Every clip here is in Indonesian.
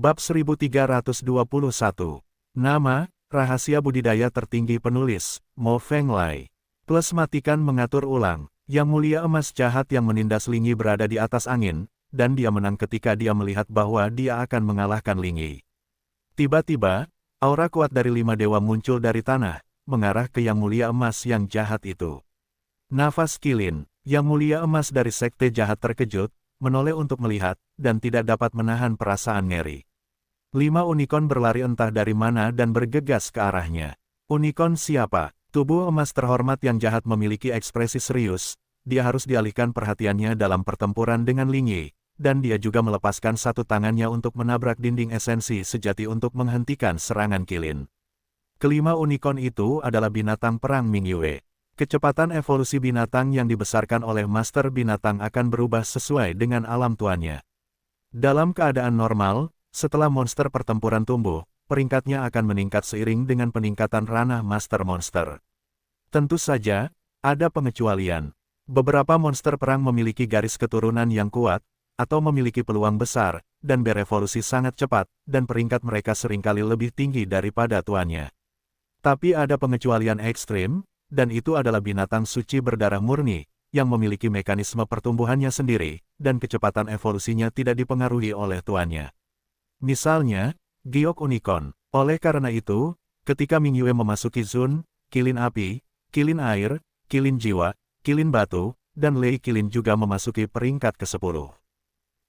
Bab 1321. Nama, rahasia budidaya tertinggi penulis, Mo Fenglai. Plus matikan mengatur ulang. Yang Mulia Emas Jahat yang menindas Lingyi berada di atas angin, dan dia menang ketika dia melihat bahwa dia akan mengalahkan Lingyi. Tiba-tiba, aura kuat dari 5 dewa muncul dari tanah, mengarah ke Yang Mulia Emas yang jahat itu. Nafas Qilin, Yang Mulia Emas dari Sekte Jahat terkejut, menoleh untuk melihat, dan tidak dapat menahan perasaan ngeri. 5 unicorn berlari entah dari mana dan bergegas ke arahnya. Unicorn siapa? Tubuh emas terhormat yang jahat memiliki ekspresi serius, dia harus dialihkan perhatiannya dalam pertempuran dengan Lingyi, dan dia juga melepaskan satu tangannya untuk menabrak dinding esensi sejati untuk menghentikan serangan Qilin. Kelima unicorn itu adalah binatang perang Mingyue. Kecepatan evolusi binatang yang dibesarkan oleh Master Binatang akan berubah sesuai dengan alam tuannya. Dalam keadaan normal, setelah monster pertempuran tumbuh, peringkatnya akan meningkat seiring dengan peningkatan ranah Master Monster. Tentu saja, ada pengecualian. Beberapa monster perang memiliki garis keturunan yang kuat, atau memiliki peluang besar, dan berevolusi sangat cepat, dan peringkat mereka seringkali lebih tinggi daripada tuannya. Tapi ada pengecualian ekstrim, dan itu adalah binatang suci berdarah murni, yang memiliki mekanisme pertumbuhannya sendiri, dan kecepatan evolusinya tidak dipengaruhi oleh tuannya. Misalnya, Giok Unicorn. Oleh karena itu, ketika Mingyue memasuki Zun, Qilin Api, Qilin Air, Qilin Jiwa, Qilin Batu, dan Lei Qilin juga memasuki peringkat ke-10.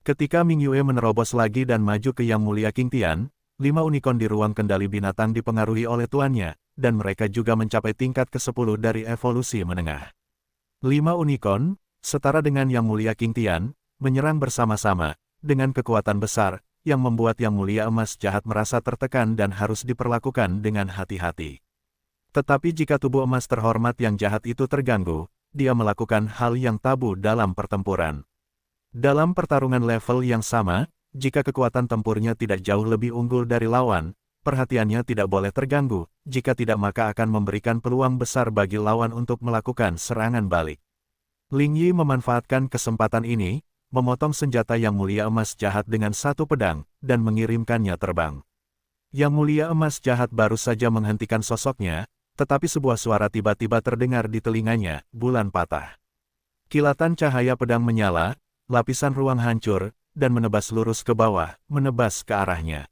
Ketika Mingyue menerobos lagi dan maju ke Yang Mulia Qingtian, 5 unicorn di ruang kendali binatang dipengaruhi oleh tuannya, dan mereka juga mencapai tingkat ke-10 dari evolusi menengah. 5 unicorn, setara dengan Yang Mulia Qingtian, menyerang bersama-sama, dengan kekuatan besar, yang membuat Yang Mulia Emas Jahat merasa tertekan dan harus diperlakukan dengan hati-hati. Tetapi jika tubuh emas terhormat yang jahat itu terganggu, dia melakukan hal yang tabu dalam pertempuran. Dalam pertarungan level yang sama, jika kekuatan tempurnya tidak jauh lebih unggul dari lawan, perhatiannya tidak boleh terganggu, jika tidak maka akan memberikan peluang besar bagi lawan untuk melakukan serangan balik. Lingyi memanfaatkan kesempatan ini, memotong senjata Yang Mulia Emas Jahat dengan satu pedang, dan mengirimkannya terbang. Yang Mulia Emas Jahat baru saja menghentikan sosoknya, tetapi sebuah suara tiba-tiba terdengar di telinganya, bulan patah. Kilatan cahaya pedang menyala, lapisan ruang hancur, dan menebas lurus ke bawah, menebas ke arahnya.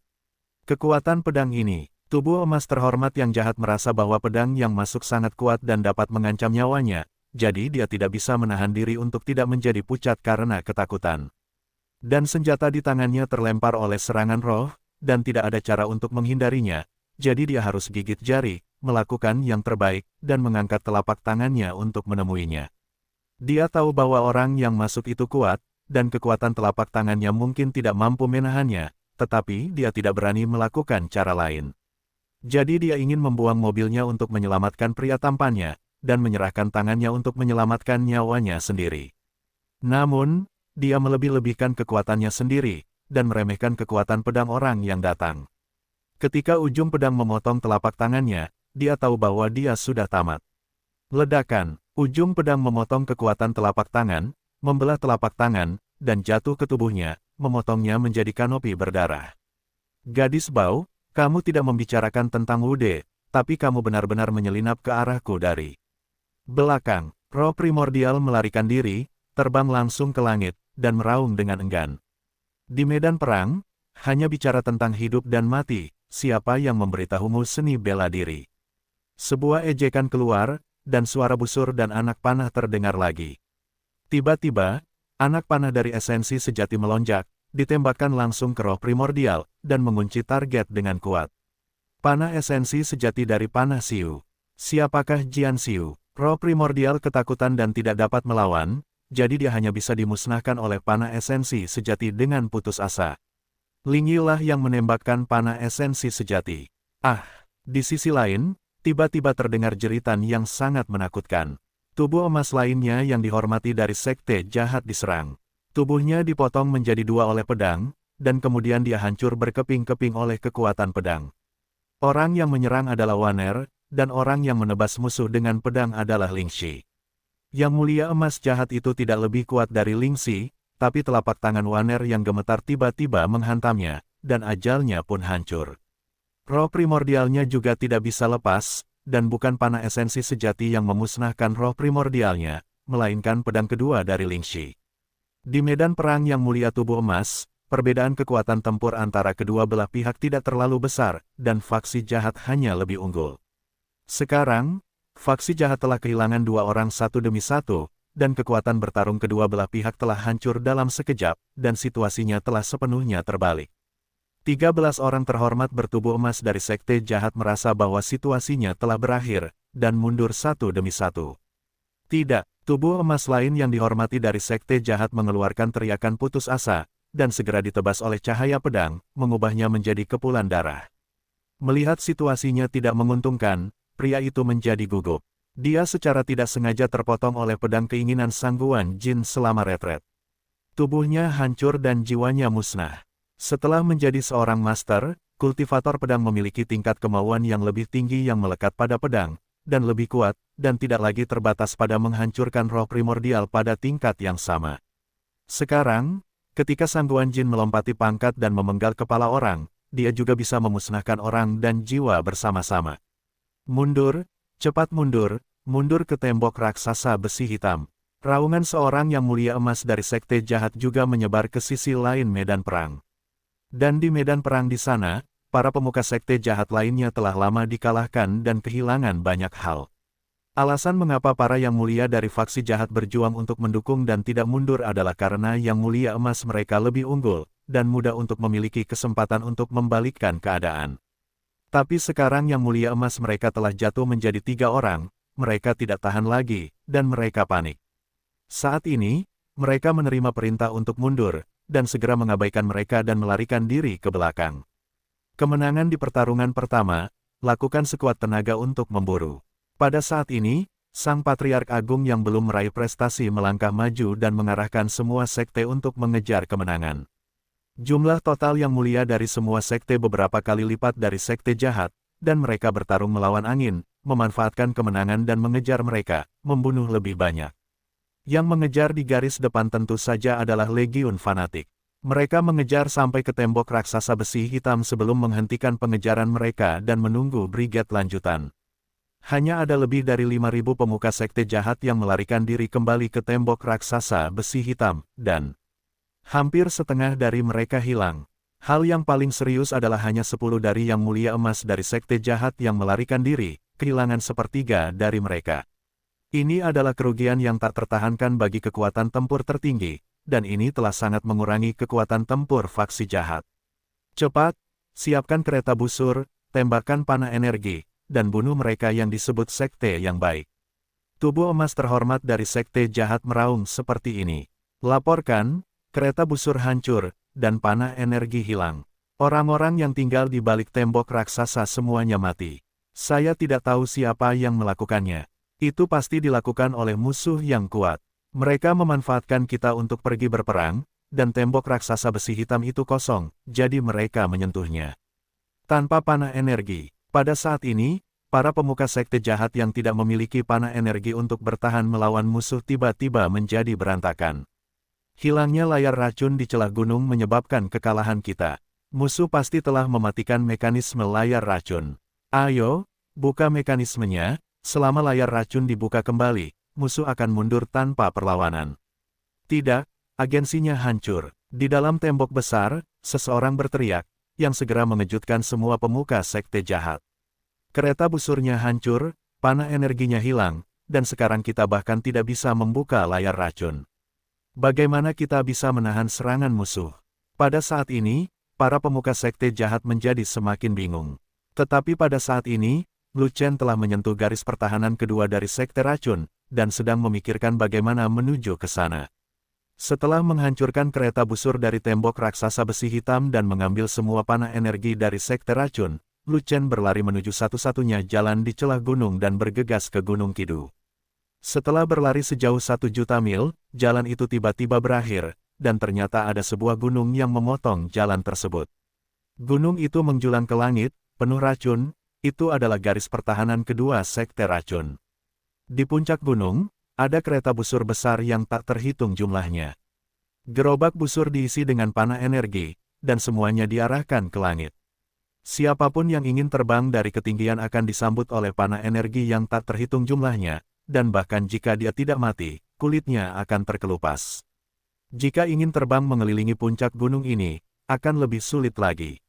Kekuatan pedang ini, tubuh emas terhormat yang jahat merasa bahwa pedang yang masuk sangat kuat dan dapat mengancam nyawanya, jadi dia tidak bisa menahan diri untuk tidak menjadi pucat karena ketakutan. Dan senjata di tangannya terlempar oleh serangan roh, dan tidak ada cara untuk menghindarinya, jadi dia harus gigit jari, melakukan yang terbaik, dan mengangkat telapak tangannya untuk menemuinya. Dia tahu bahwa orang yang masuk itu kuat, dan kekuatan telapak tangannya mungkin tidak mampu menahannya, tetapi dia tidak berani melakukan cara lain. Jadi dia ingin membuang mobilnya untuk menyelamatkan pria tampannya, dan menyerahkan tangannya untuk menyelamatkan nyawanya sendiri. Namun, dia melebih-lebihkan kekuatannya sendiri, dan meremehkan kekuatan pedang orang yang datang. Ketika ujung pedang memotong telapak tangannya, dia tahu bahwa dia sudah tamat. Ledakan, ujung pedang memotong kekuatan telapak tangan, membelah telapak tangan, dan jatuh ke tubuhnya, memotongnya menjadi kanopi berdarah. Gadis bau, kamu tidak membicarakan tentang Wude, tapi kamu benar-benar menyelinap ke arahku dari belakang. Roh primordial melarikan diri, terbang langsung ke langit, dan meraung dengan enggan. Di medan perang, hanya bicara tentang hidup dan mati, siapa yang memberitahumu seni bela diri? Sebuah ejekan keluar, dan suara busur dan anak panah terdengar lagi. Tiba-tiba, anak panah dari esensi sejati melonjak, ditembakkan langsung ke roh primordial, dan mengunci target dengan kuat. Panah esensi sejati dari panah Xiu. Siapakah Jian Xiu? Roh primordial ketakutan dan tidak dapat melawan, jadi dia hanya bisa dimusnahkan oleh panah esensi sejati dengan putus asa. Lingyi lah yang menembakkan panah esensi sejati. Ah, di sisi lain, tiba-tiba terdengar jeritan yang sangat menakutkan. Tubuh emas lainnya yang dihormati dari Sekte Jahat diserang. Tubuhnya dipotong menjadi 2 oleh pedang, dan kemudian dia hancur berkeping-keping oleh kekuatan pedang. Orang yang menyerang adalah Waner, dan orang yang menebas musuh dengan pedang adalah Lingxi. Yang Mulia Emas Jahat itu tidak lebih kuat dari Lingxi, tapi telapak tangan Waner yang gemetar tiba-tiba menghantamnya, dan ajalnya pun hancur. Roh primordialnya juga tidak bisa lepas, dan bukan panah esensi sejati yang memusnahkan roh primordialnya, melainkan pedang kedua dari Lingxi. Di medan perang yang mulia tubuh emas, perbedaan kekuatan tempur antara kedua belah pihak tidak terlalu besar, dan faksi jahat hanya lebih unggul. Sekarang, faksi jahat telah kehilangan dua orang satu demi satu, dan kekuatan bertarung kedua belah pihak telah hancur dalam sekejap, dan situasinya telah sepenuhnya terbalik. 13 orang terhormat bertubuh emas dari sekte jahat merasa bahwa situasinya telah berakhir, dan mundur satu demi satu. Tidak, tubuh emas lain yang dihormati dari sekte jahat mengeluarkan teriakan putus asa, dan segera ditebas oleh cahaya pedang, mengubahnya menjadi kepulan darah. Melihat situasinya tidak menguntungkan, pria itu menjadi gugup. Dia secara tidak sengaja terpotong oleh pedang keinginan Sangguan Jin selama retret. Tubuhnya hancur dan jiwanya musnah. Setelah menjadi seorang master, kultivator pedang memiliki tingkat kemauan yang lebih tinggi yang melekat pada pedang, dan lebih kuat, dan tidak lagi terbatas pada menghancurkan roh primordial pada tingkat yang sama. Sekarang, ketika Sangguan Jin melompati pangkat dan memenggal kepala orang, dia juga bisa memusnahkan orang dan jiwa bersama-sama. Mundur, cepat mundur, mundur ke tembok raksasa besi hitam. Raungan seorang yang mulia emas dari sekte jahat juga menyebar ke sisi lain medan perang. Dan di medan perang di sana, para pemuka sekte jahat lainnya telah lama dikalahkan dan kehilangan banyak hal. Alasan mengapa para yang mulia dari faksi jahat berjuang untuk mendukung dan tidak mundur adalah karena yang mulia emas mereka lebih unggul, dan mudah untuk memiliki kesempatan untuk membalikkan keadaan. Tapi sekarang yang mulia emas mereka telah jatuh menjadi 3 orang, mereka tidak tahan lagi, dan mereka panik. Saat ini, mereka menerima perintah untuk mundur, dan segera mengabaikan mereka dan melarikan diri ke belakang. Kemenangan di pertarungan pertama, lakukan sekuat tenaga untuk memburu. Pada saat ini, Sang Patriark Agung yang belum meraih prestasi melangkah maju dan mengarahkan semua sekte untuk mengejar kemenangan. Jumlah total yang mulia dari semua sekte beberapa kali lipat dari sekte jahat, dan mereka bertarung melawan angin, memanfaatkan kemenangan dan mengejar mereka, membunuh lebih banyak. Yang mengejar di garis depan tentu saja adalah Legiun Fanatik. Mereka mengejar sampai ke tembok raksasa besi hitam sebelum menghentikan pengejaran mereka dan menunggu brigade lanjutan. Hanya ada lebih dari 5.000 pemuka sekte jahat yang melarikan diri kembali ke tembok raksasa besi hitam, dan hampir setengah dari mereka hilang. Hal yang paling serius adalah hanya 10 dari yang mulia emas dari sekte jahat yang melarikan diri, kehilangan sepertiga dari mereka. Ini adalah kerugian yang tak tertahankan bagi kekuatan tempur tertinggi, dan ini telah sangat mengurangi kekuatan tempur faksi jahat. Cepat, siapkan kereta busur, tembakan panah energi, dan bunuh mereka yang disebut sekte yang baik. Tubuh emas terhormat dari sekte jahat meraung seperti ini. Laporkan, kereta busur hancur, dan panah energi hilang. Orang-orang yang tinggal di balik tembok raksasa semuanya mati. Saya tidak tahu siapa yang melakukannya. Itu pasti dilakukan oleh musuh yang kuat. Mereka memanfaatkan kita untuk pergi berperang, dan tembok raksasa besi hitam itu kosong, jadi mereka menyentuhnya. Tanpa panah energi, pada saat ini, para pemuka sekte jahat yang tidak memiliki panah energi untuk bertahan melawan musuh tiba-tiba menjadi berantakan. Hilangnya layar racun di celah gunung menyebabkan kekalahan kita. Musuh pasti telah mematikan mekanisme layar racun. Ayo, buka mekanismenya. Selama layar racun dibuka kembali, musuh akan mundur tanpa perlawanan. Tidak, agensinya hancur. Di dalam tembok besar, seseorang berteriak, yang segera mengejutkan semua pemuka sekte jahat. Kereta busurnya hancur, panah energinya hilang, dan sekarang kita bahkan tidak bisa membuka layar racun. Bagaimana kita bisa menahan serangan musuh? Pada saat ini, para pemuka sekte jahat menjadi semakin bingung. Tetapi pada saat ini, Lu Chen telah menyentuh garis pertahanan kedua dari sekte racun, dan sedang memikirkan bagaimana menuju ke sana. Setelah menghancurkan kereta busur dari tembok raksasa besi hitam dan mengambil semua panah energi dari sekte racun, Lu Chen berlari menuju satu-satunya jalan di celah gunung dan bergegas ke Gunung Kidu. Setelah berlari sejauh 1 juta mil, jalan itu tiba-tiba berakhir, dan ternyata ada sebuah gunung yang memotong jalan tersebut. Gunung itu menjulang ke langit, penuh racun. Itu adalah garis pertahanan kedua sekte racun. Di puncak gunung, ada kereta busur besar yang tak terhitung jumlahnya. Gerobak busur diisi dengan panah energi, dan semuanya diarahkan ke langit. Siapapun yang ingin terbang dari ketinggian akan disambut oleh panah energi yang tak terhitung jumlahnya, dan bahkan jika dia tidak mati, kulitnya akan terkelupas. Jika ingin terbang mengelilingi puncak gunung ini, akan lebih sulit lagi.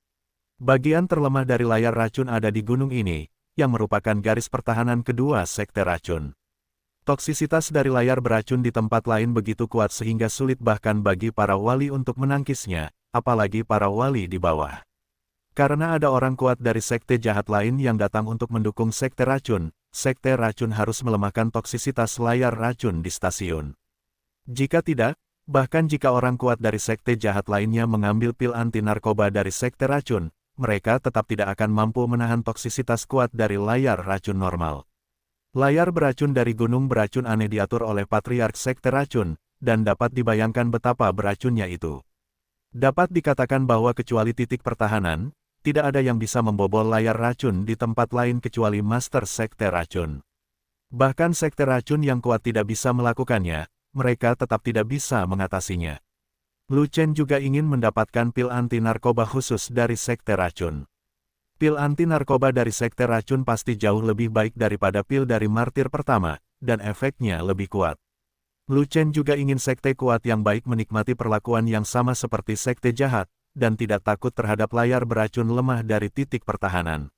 Bagian terlemah dari layar racun ada di gunung ini, yang merupakan garis pertahanan kedua sekte racun. Toksisitas dari layar beracun di tempat lain begitu kuat sehingga sulit bahkan bagi para wali untuk menangkisnya, apalagi para wali di bawah. Karena ada orang kuat dari sekte jahat lain yang datang untuk mendukung sekte racun harus melemahkan toksisitas layar racun di stasiun. Jika tidak, bahkan jika orang kuat dari sekte jahat lainnya mengambil pil anti-narkoba dari sekte racun, mereka tetap tidak akan mampu menahan toksisitas kuat dari layar racun normal. Layar beracun dari gunung beracun aneh diatur oleh patriark sekte racun, dan dapat dibayangkan betapa beracunnya itu. Dapat dikatakan bahwa kecuali titik pertahanan, tidak ada yang bisa membobol layar racun di tempat lain kecuali master sekte racun. Bahkan sekte racun yang kuat tidak bisa melakukannya, mereka tetap tidak bisa mengatasinya. Lu Chen juga ingin mendapatkan pil anti-narkoba khusus dari sekte racun. Pil anti-narkoba dari sekte racun pasti jauh lebih baik daripada pil dari martir pertama, dan efeknya lebih kuat. Lu Chen juga ingin sekte kuat yang baik menikmati perlakuan yang sama seperti sekte jahat, dan tidak takut terhadap layar beracun lemah dari titik pertahanan.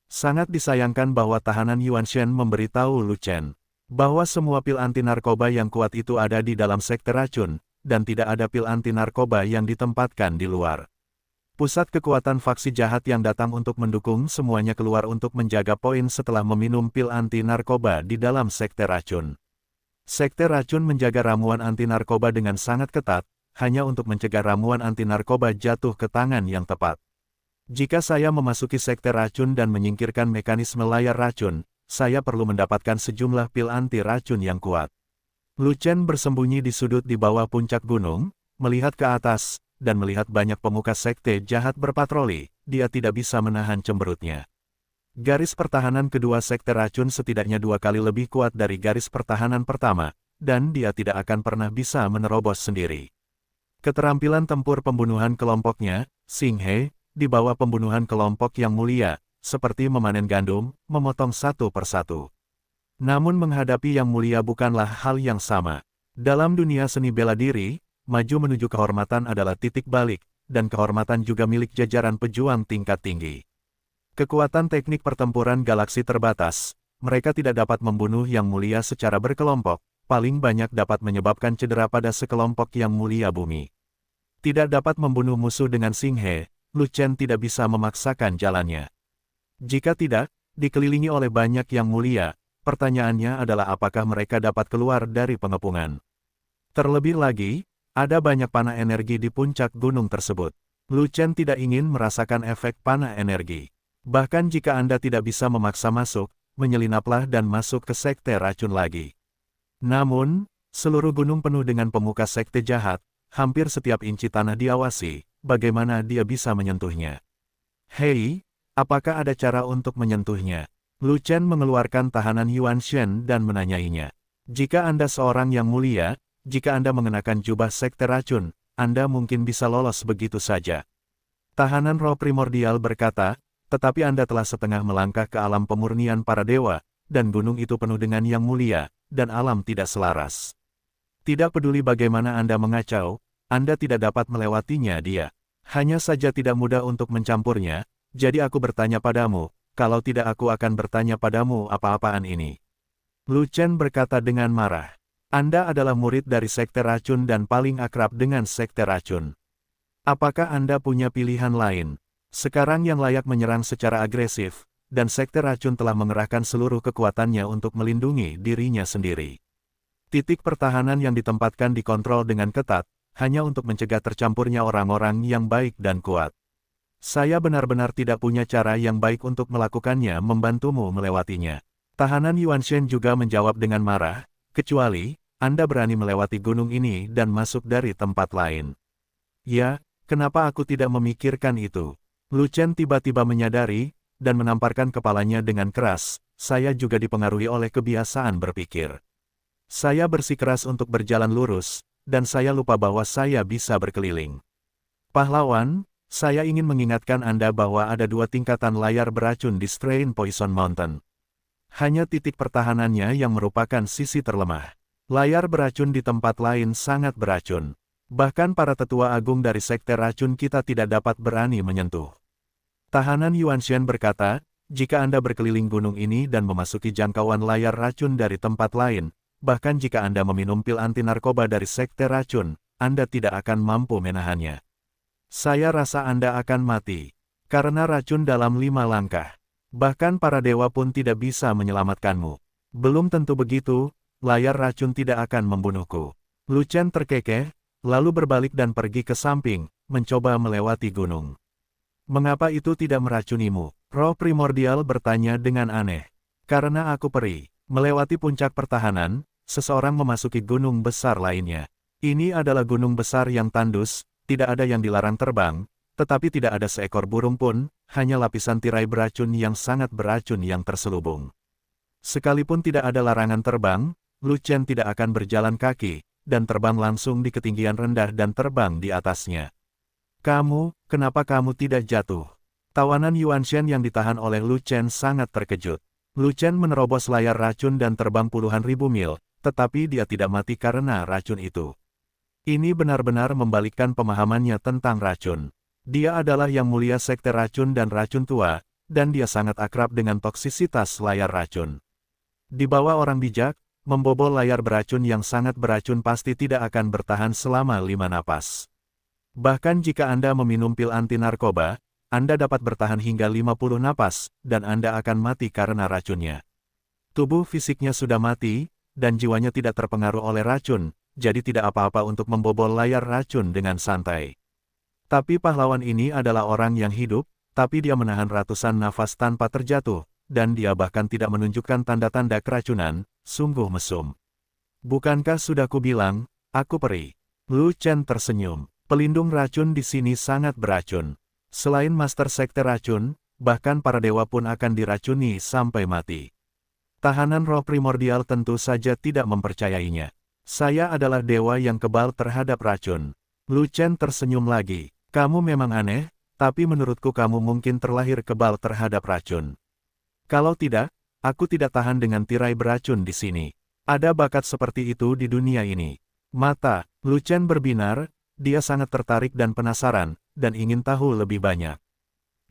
Sangat disayangkan bahwa tahanan Yuan Shen memberitahu Lu Chen bahwa semua pil anti-narkoba yang kuat itu ada di dalam sekte racun, dan tidak ada pil anti-narkoba yang ditempatkan di luar. Pusat kekuatan faksi jahat yang datang untuk mendukung semuanya keluar untuk menjaga poin setelah meminum pil anti-narkoba di dalam sekte racun. Sekte racun menjaga ramuan anti-narkoba dengan sangat ketat, hanya untuk mencegah ramuan anti-narkoba jatuh ke tangan yang tepat. Jika saya memasuki sekte racun dan menyingkirkan mekanisme layar racun, saya perlu mendapatkan sejumlah pil anti-racun yang kuat. Lu Chen bersembunyi di sudut di bawah puncak gunung, melihat ke atas, dan melihat banyak pemuka sekte jahat berpatroli, dia tidak bisa menahan cemberutnya. Garis pertahanan kedua sekte racun setidaknya 2 kali lebih kuat dari garis pertahanan pertama, dan dia tidak akan pernah bisa menerobos sendiri. Keterampilan tempur pembunuhan kelompoknya, Xing He, di bawah pembunuhan kelompok yang mulia, seperti memanen gandum, memotong satu persatu. Namun menghadapi yang mulia bukanlah hal yang sama. Dalam dunia seni bela diri, maju menuju kehormatan adalah titik balik, dan kehormatan juga milik jajaran pejuang tingkat tinggi. Kekuatan teknik pertempuran galaksi terbatas, mereka tidak dapat membunuh yang mulia secara berkelompok, paling banyak dapat menyebabkan cedera pada sekelompok yang mulia bumi. Tidak dapat membunuh musuh dengan Xing He, Lu Chen tidak bisa memaksakan jalannya. Jika tidak, dikelilingi oleh banyak yang mulia, pertanyaannya adalah apakah mereka dapat keluar dari pengepungan. Terlebih lagi, ada banyak panah energi di puncak gunung tersebut. Lu Chen tidak ingin merasakan efek panah energi. Bahkan jika Anda tidak bisa memaksa masuk, menyelinaplah dan masuk ke sekte racun lagi. Namun, seluruh gunung penuh dengan pemuka sekte jahat, hampir setiap inci tanah diawasi, bagaimana dia bisa menyentuhnya. Hei, apakah ada cara untuk menyentuhnya? Lu Chen mengeluarkan tahanan Yuan Shen dan menanyainya. Jika Anda seorang yang mulia, jika Anda mengenakan jubah sekte racun, Anda mungkin bisa lolos begitu saja. Tahanan roh primordial berkata, tetapi Anda telah setengah melangkah ke alam pemurnian para dewa, dan gunung itu penuh dengan yang mulia, dan alam tidak selaras. Tidak peduli bagaimana Anda mengacau, Anda tidak dapat melewatinya dia. Hanya saja tidak mudah untuk mencampurnya, jadi aku bertanya padamu, kalau tidak aku akan bertanya padamu apa-apaan ini. Lu Chen berkata dengan marah. Anda adalah murid dari sekte racun dan paling akrab dengan sekte racun. Apakah Anda punya pilihan lain? Sekarang yang layak menyerang secara agresif, dan sekte racun telah mengerahkan seluruh kekuatannya untuk melindungi dirinya sendiri. Titik pertahanan yang ditempatkan dikontrol dengan ketat, hanya untuk mencegah tercampurnya orang-orang yang baik dan kuat. Saya benar-benar tidak punya cara yang baik untuk melakukannya membantumu melewatinya. Tahanan Yuan Shen juga menjawab dengan marah, kecuali, Anda berani melewati gunung ini dan masuk dari tempat lain. Ya, kenapa aku tidak memikirkan itu? Lu Chen tiba-tiba menyadari, dan menamparkan kepalanya dengan keras, saya juga dipengaruhi oleh kebiasaan berpikir. Saya bersikeras untuk berjalan lurus, dan saya lupa bahwa saya bisa berkeliling. Pahlawan, Saya ingin mengingatkan Anda bahwa ada 2 tingkatan layar beracun di Strain Poison Mountain. Hanya titik pertahanannya yang merupakan sisi terlemah. Layar beracun di tempat lain sangat beracun. Bahkan para tetua agung dari sekte racun kita tidak dapat berani menyentuh. Tahanan Yuanshan berkata, jika Anda berkeliling gunung ini dan memasuki jangkauan layar racun dari tempat lain, bahkan jika Anda meminum pil anti narkoba dari sekte racun, Anda tidak akan mampu menahannya. Saya rasa Anda akan mati, karena racun dalam 5 langkah. Bahkan para dewa pun tidak bisa menyelamatkanmu. Belum tentu begitu, layar racun tidak akan membunuhku. Lu Chen terkekeh, lalu berbalik dan pergi ke samping, mencoba melewati gunung. Mengapa itu tidak meracunimu? Roh primordial bertanya dengan aneh. Karena aku perih. Melewati puncak pertahanan, seseorang memasuki gunung besar lainnya. Ini adalah gunung besar yang tandus, tidak ada yang dilarang terbang, tetapi tidak ada seekor burung pun, hanya lapisan tirai beracun yang sangat beracun yang terselubung. Sekalipun tidak ada larangan terbang, Lu Chen tidak akan berjalan kaki, dan terbang langsung di ketinggian rendah dan terbang di atasnya. Kenapa kamu tidak jatuh? Tawanan Yuanshan yang ditahan oleh Lu Chen sangat terkejut. Lu Chen menerobos layar racun dan terbang puluhan ribu mil, tetapi dia tidak mati karena racun itu. Ini benar-benar membalikkan pemahamannya tentang racun. Dia adalah yang mulia sekte racun dan racun tua, dan dia sangat akrab dengan toksisitas layar racun. Di bawah orang bijak, membobol layar beracun yang sangat beracun pasti tidak akan bertahan selama 5 napas. Bahkan jika Anda meminum pil anti narkoba, Anda dapat bertahan hingga 50 napas, dan Anda akan mati karena racunnya. Tubuh fisiknya sudah mati, dan jiwanya tidak terpengaruh oleh racun, jadi tidak apa-apa untuk membobol layar racun dengan santai. Tapi pahlawan ini adalah orang yang hidup, tapi dia menahan ratusan nafas tanpa terjatuh, dan dia bahkan tidak menunjukkan tanda-tanda keracunan, sungguh mesum. Bukankah sudah kubilang, aku perih? Lu Chen tersenyum. Pelindung racun di sini sangat beracun. Selain Master Sekte Racun, bahkan para dewa pun akan diracuni sampai mati. Tahanan roh primordial tentu saja tidak mempercayainya. Saya adalah dewa yang kebal terhadap racun. Lu Chen tersenyum lagi. Kamu memang aneh, tapi menurutku kamu mungkin terlahir kebal terhadap racun. Kalau tidak, aku tidak tahan dengan tirai beracun di sini. Ada bakat seperti itu di dunia ini. Mata Lu Chen berbinar, dia sangat tertarik dan penasaran, dan ingin tahu lebih banyak.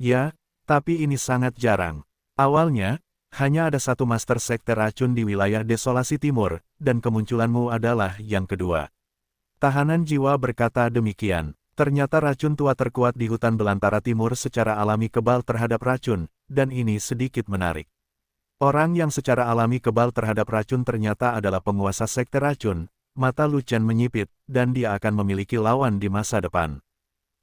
Ya, tapi ini sangat jarang. Awalnya, hanya ada satu Master Sekte Racun di wilayah Desolasi Timur, dan kemunculanmu adalah yang kedua. Tahanan jiwa berkata demikian. Ternyata racun tua terkuat di hutan belantara timur secara alami kebal terhadap racun, dan ini sedikit menarik. Orang yang secara alami kebal terhadap racun ternyata adalah penguasa sekte racun. Mata Lu Chen menyipit, dan dia akan memiliki lawan di masa depan.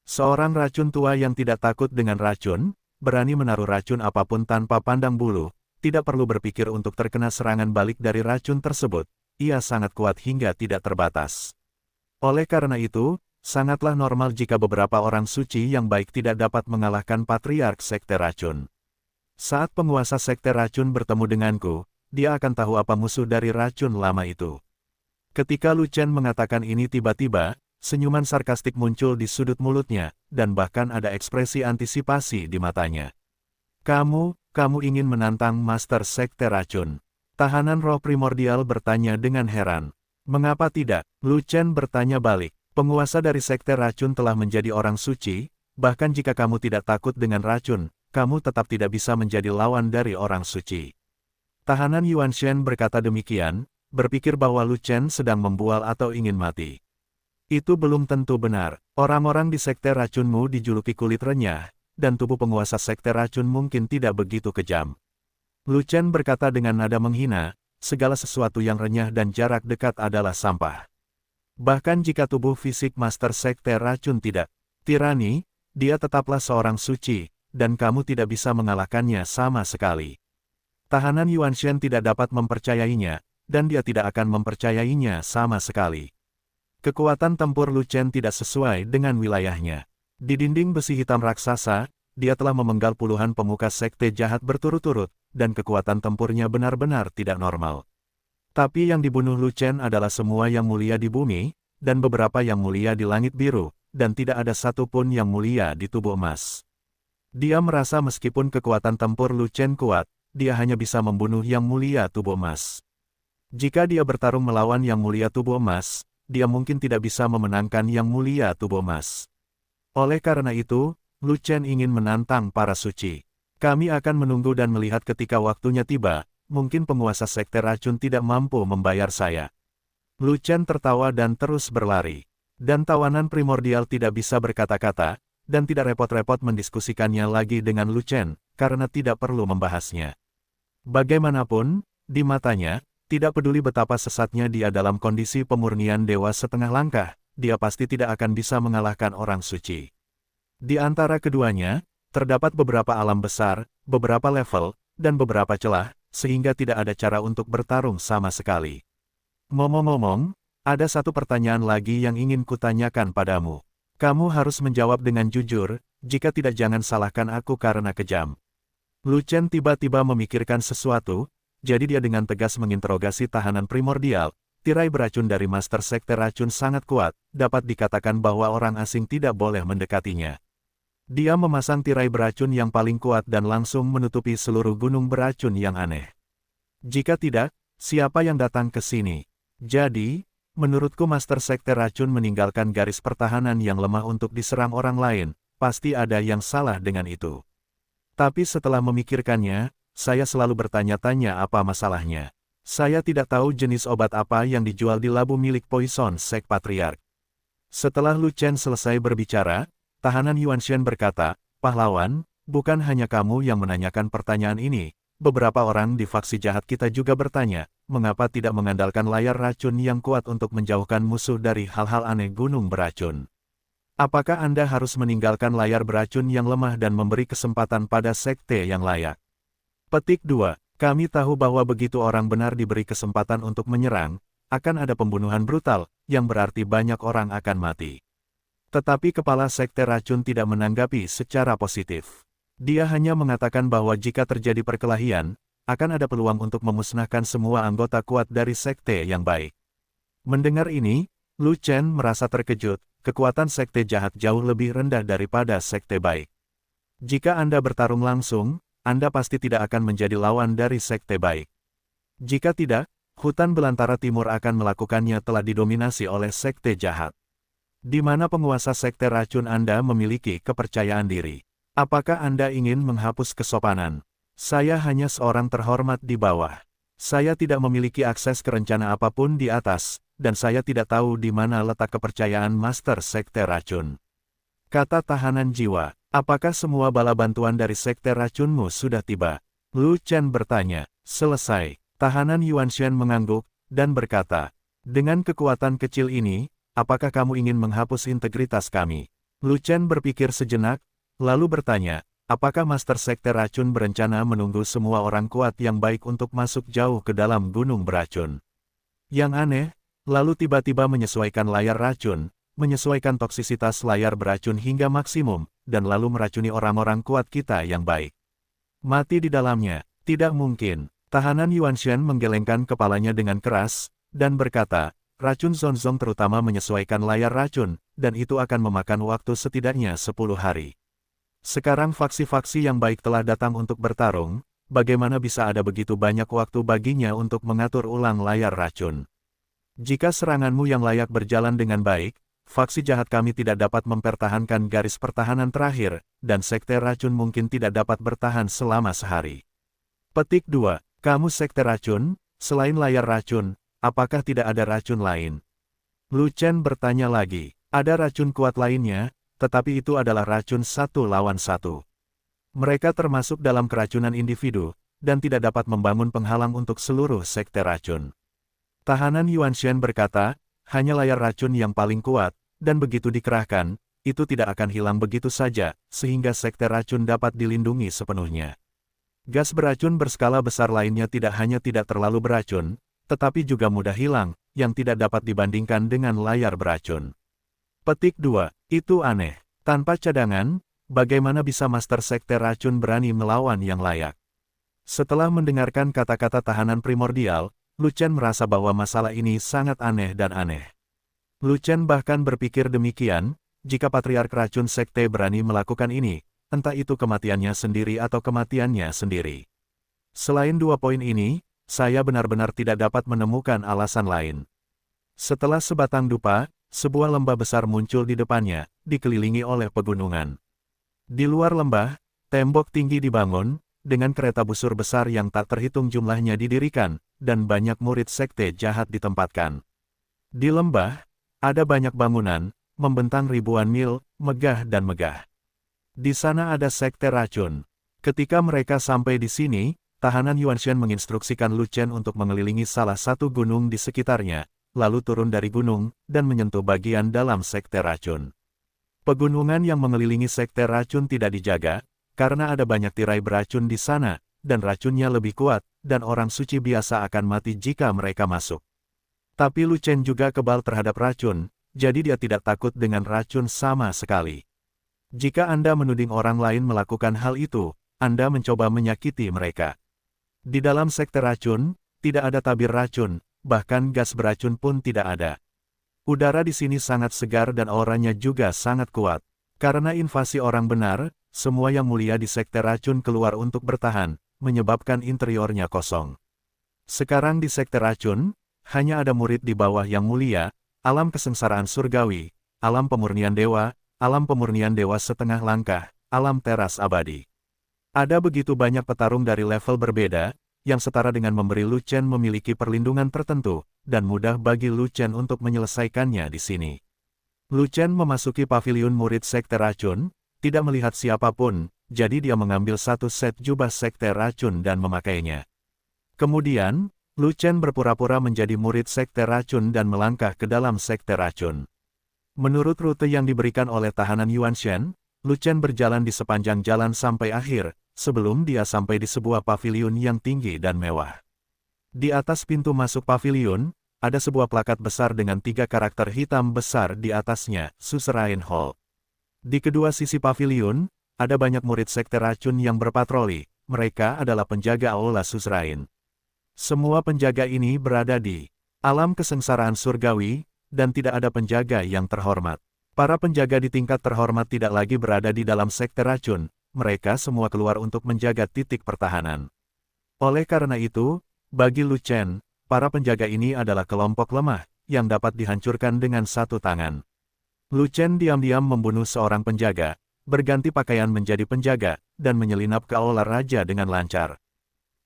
Seorang racun tua yang tidak takut dengan racun, berani menaruh racun apapun tanpa pandang bulu, tidak perlu berpikir untuk terkena serangan balik dari racun tersebut, ia sangat kuat hingga tidak terbatas. Oleh karena itu, sangatlah normal jika beberapa orang suci yang baik tidak dapat mengalahkan Patriark Sekte Racun. Saat penguasa Sekte Racun bertemu denganku, dia akan tahu apa musuh dari racun lama itu. Ketika Lu Chen mengatakan ini tiba-tiba, senyuman sarkastik muncul di sudut mulutnya, dan bahkan ada ekspresi antisipasi di matanya. Kamu ingin menantang Master Sekte Racun? Tahanan roh primordial bertanya dengan heran. Mengapa tidak? Lu Chen bertanya balik. Penguasa dari Sekte Racun telah menjadi orang suci, bahkan jika kamu tidak takut dengan racun, kamu tetap tidak bisa menjadi lawan dari orang suci. Tahanan Yuanshan berkata demikian, berpikir bahwa Lu Chen sedang membual atau ingin mati. Itu belum tentu benar. Orang-orang di Sekte Racunmu dijuluki kulit renyah, dan tubuh penguasa Sekte Racun mungkin tidak begitu kejam. Lu Chen berkata dengan nada menghina, segala sesuatu yang renyah dan jarak dekat adalah sampah. Bahkan jika tubuh fisik Master Sekte Racun tidak tirani, dia tetaplah seorang suci, dan kamu tidak bisa mengalahkannya sama sekali. Tahanan Yuanshan tidak dapat mempercayainya, dan dia tidak akan mempercayainya sama sekali. Kekuatan tempur Lu Chen tidak sesuai dengan wilayahnya. Di dinding besi hitam raksasa, dia telah memenggal puluhan pemuka sekte jahat berturut-turut, dan kekuatan tempurnya benar-benar tidak normal. Tapi yang dibunuh Lu Chen adalah semua yang mulia di bumi, dan beberapa yang mulia di langit biru, dan tidak ada satupun yang mulia di tubuh emas. Dia merasa meskipun kekuatan tempur Lu Chen kuat, dia hanya bisa membunuh yang mulia tubuh emas. Jika dia bertarung melawan yang mulia tubuh emas, dia mungkin tidak bisa memenangkan yang mulia tubuh emas. Oleh karena itu, Lu Chen ingin menantang para suci. Kami akan menunggu dan melihat ketika waktunya tiba, mungkin penguasa sekte racun tidak mampu membayar saya. Lu Chen tertawa dan terus berlari. Dan tawanan primordial tidak bisa berkata-kata, dan tidak repot-repot mendiskusikannya lagi dengan Lu Chen, karena tidak perlu membahasnya. Bagaimanapun, di matanya, tidak peduli betapa sesatnya dia dalam kondisi pemurnian dewa setengah langkah, dia pasti tidak akan bisa mengalahkan orang suci. Di antara keduanya, terdapat beberapa alam besar, beberapa level, dan beberapa celah, sehingga tidak ada cara untuk bertarung sama sekali. Ngomong-ngomong, ada satu pertanyaan lagi yang ingin kutanyakan padamu. Kamu harus menjawab dengan jujur, jika tidak jangan salahkan aku karena kejam. Lu Chen tiba-tiba memikirkan sesuatu, jadi dia dengan tegas menginterogasi tahanan primordial. Tirai beracun dari Master Sekte Racun sangat kuat, dapat dikatakan bahwa orang asing tidak boleh mendekatinya. Dia memasang tirai beracun yang paling kuat dan langsung menutupi seluruh gunung beracun yang aneh. Jika tidak, siapa yang datang ke sini? Jadi, menurutku Master Sekte Racun meninggalkan garis pertahanan yang lemah untuk diserang orang lain, pasti ada yang salah dengan itu. Tapi setelah memikirkannya, saya selalu bertanya-tanya apa masalahnya. Saya tidak tahu jenis obat apa yang dijual di labu milik Poison Sek Patriark. Setelah Lu Chen selesai berbicara, tahanan Yuanshen berkata, pahlawan, bukan hanya kamu yang menanyakan pertanyaan ini. Beberapa orang di faksi jahat kita juga bertanya, mengapa tidak mengandalkan layar racun yang kuat untuk menjauhkan musuh dari hal-hal aneh gunung beracun. Apakah Anda harus meninggalkan layar beracun yang lemah dan memberi kesempatan pada sekte yang layak? Petik 2. Kami tahu bahwa begitu orang benar diberi kesempatan untuk menyerang, akan ada pembunuhan brutal, yang berarti banyak orang akan mati. Tetapi kepala sekte racun tidak menanggapi secara positif. Dia hanya mengatakan bahwa jika terjadi perkelahian, akan ada peluang untuk memusnahkan semua anggota kuat dari sekte yang baik. Mendengar ini, Lu Chen merasa terkejut, kekuatan sekte jahat jauh lebih rendah daripada sekte baik. Jika Anda bertarung langsung, Anda pasti tidak akan menjadi lawan dari sekte baik. Jika tidak, hutan belantara timur akan melakukannya telah didominasi oleh sekte jahat. Di mana penguasa sekte racun Anda memiliki kepercayaan diri. Apakah Anda ingin menghapus kesopanan? Saya hanya seorang terhormat di bawah. Saya tidak memiliki akses ke rencana apapun di atas, dan saya tidak tahu di mana letak kepercayaan Master Sekte Racun. Kata tahanan jiwa, apakah semua bala bantuan dari Sekte Racunmu sudah tiba? Lu Chen bertanya. Selesai. Tahanan Yuanshen mengangguk, dan berkata, dengan kekuatan kecil ini, apakah kamu ingin menghapus integritas kami? Lu Chen berpikir sejenak, lalu bertanya, apakah Master Sekte Racun berencana menunggu semua orang kuat yang baik untuk masuk jauh ke dalam gunung beracun? Yang aneh, lalu tiba-tiba menyesuaikan layar racun, menyesuaikan toksisitas layar beracun hingga maksimum, dan lalu meracuni orang-orang kuat kita yang baik. Mati di dalamnya, tidak mungkin. Tahanan Yuanshen menggelengkan kepalanya dengan keras, dan berkata, racun Zonzong terutama menyesuaikan layar racun, dan itu akan memakan waktu setidaknya 10 hari. Sekarang faksi-faksi yang baik telah datang untuk bertarung, bagaimana bisa ada begitu banyak waktu baginya untuk mengatur ulang layar racun? Jika seranganmu yang layak berjalan dengan baik, faksi jahat kami tidak dapat mempertahankan garis pertahanan terakhir, dan sekte racun mungkin tidak dapat bertahan selama sehari. Petik 2. Kamu sekte racun, selain layar racun, apakah tidak ada racun lain? Lu Chen bertanya lagi, ada racun kuat lainnya, tetapi itu adalah racun 1 lawan 1. Mereka termasuk dalam keracunan individu, dan tidak dapat membangun penghalang untuk seluruh sekte racun. Tahanan Yuanshen berkata, hanya layar racun yang paling kuat, dan begitu dikerahkan, itu tidak akan hilang begitu saja, sehingga sekte racun dapat dilindungi sepenuhnya. Gas beracun berskala besar lainnya tidak hanya tidak terlalu beracun, tetapi juga mudah hilang, yang tidak dapat dibandingkan dengan layar beracun. Petik 2. Itu aneh. Tanpa cadangan, bagaimana bisa Master Sekte Racun berani melawan yang layak? Setelah mendengarkan kata-kata tahanan primordial, Lu Chen merasa bahwa masalah ini sangat aneh dan aneh. Lu Chen bahkan berpikir demikian, jika Patriark Racun Sekte berani melakukan ini, entah itu kematiannya sendiri atau kematiannya sendiri. Selain 2 poin ini, saya benar-benar tidak dapat menemukan alasan lain. Setelah sebatang dupa, sebuah lembah besar muncul di depannya, dikelilingi oleh pegunungan. Di luar lembah, tembok tinggi dibangun, dengan kereta busur besar yang tak terhitung jumlahnya didirikan, dan banyak murid sekte jahat ditempatkan. Di lembah, ada banyak bangunan, membentang ribuan mil, megah dan megah. Di sana ada sekte racun. Ketika mereka sampai di sini, tahanan Yuanshan menginstruksikan Lu Chen untuk mengelilingi salah satu gunung di sekitarnya, lalu turun dari gunung, dan menyentuh bagian dalam sekte racun. Pegunungan yang mengelilingi sekte racun tidak dijaga, karena ada banyak tirai beracun di sana, dan racunnya lebih kuat, dan orang suci biasa akan mati jika mereka masuk. Tapi Lu Chen juga kebal terhadap racun, jadi dia tidak takut dengan racun sama sekali. Jika Anda menuding orang lain melakukan hal itu, Anda mencoba menyakiti mereka. Di dalam sekte racun, tidak ada tabir racun, bahkan gas beracun pun tidak ada. Udara di sini sangat segar dan auranya juga sangat kuat. Karena invasi orang benar, semua yang mulia di sekte racun keluar untuk bertahan, menyebabkan interiornya kosong. Sekarang di sekte racun, hanya ada murid di bawah yang mulia, alam kesengsaraan surgawi, alam pemurnian dewa setengah langkah, alam teras abadi. Ada begitu banyak petarung dari level berbeda, yang setara dengan memberi Lu Chen memiliki perlindungan tertentu, dan mudah bagi Lu Chen untuk menyelesaikannya di sini. Lu Chen memasuki paviliun murid sekte racun, tidak melihat siapapun, jadi dia mengambil satu set jubah sekte racun dan memakainya. Kemudian, Lu Chen berpura-pura menjadi murid sekte racun dan melangkah ke dalam sekte racun. Menurut rute yang diberikan oleh tahanan Yuanshan, Lu Chen berjalan di sepanjang jalan sampai akhir, sebelum dia sampai di sebuah paviliun yang tinggi dan mewah. Di atas pintu masuk paviliun, ada sebuah plakat besar dengan 3 karakter hitam besar di atasnya, Suzerain Hall. Di kedua sisi paviliun, ada banyak murid sekte racun yang berpatroli, mereka adalah penjaga aula Suzerain. Semua penjaga ini berada di alam kesengsaraan surgawi, dan tidak ada penjaga yang terhormat. Para penjaga di tingkat terhormat tidak lagi berada di dalam sekte racun, mereka semua keluar untuk menjaga titik pertahanan. Oleh karena itu, bagi Lu Chen, para penjaga ini adalah kelompok lemah, yang dapat dihancurkan dengan satu tangan. Lu Chen diam-diam membunuh seorang penjaga, berganti pakaian menjadi penjaga, dan menyelinap ke aula raja dengan lancar.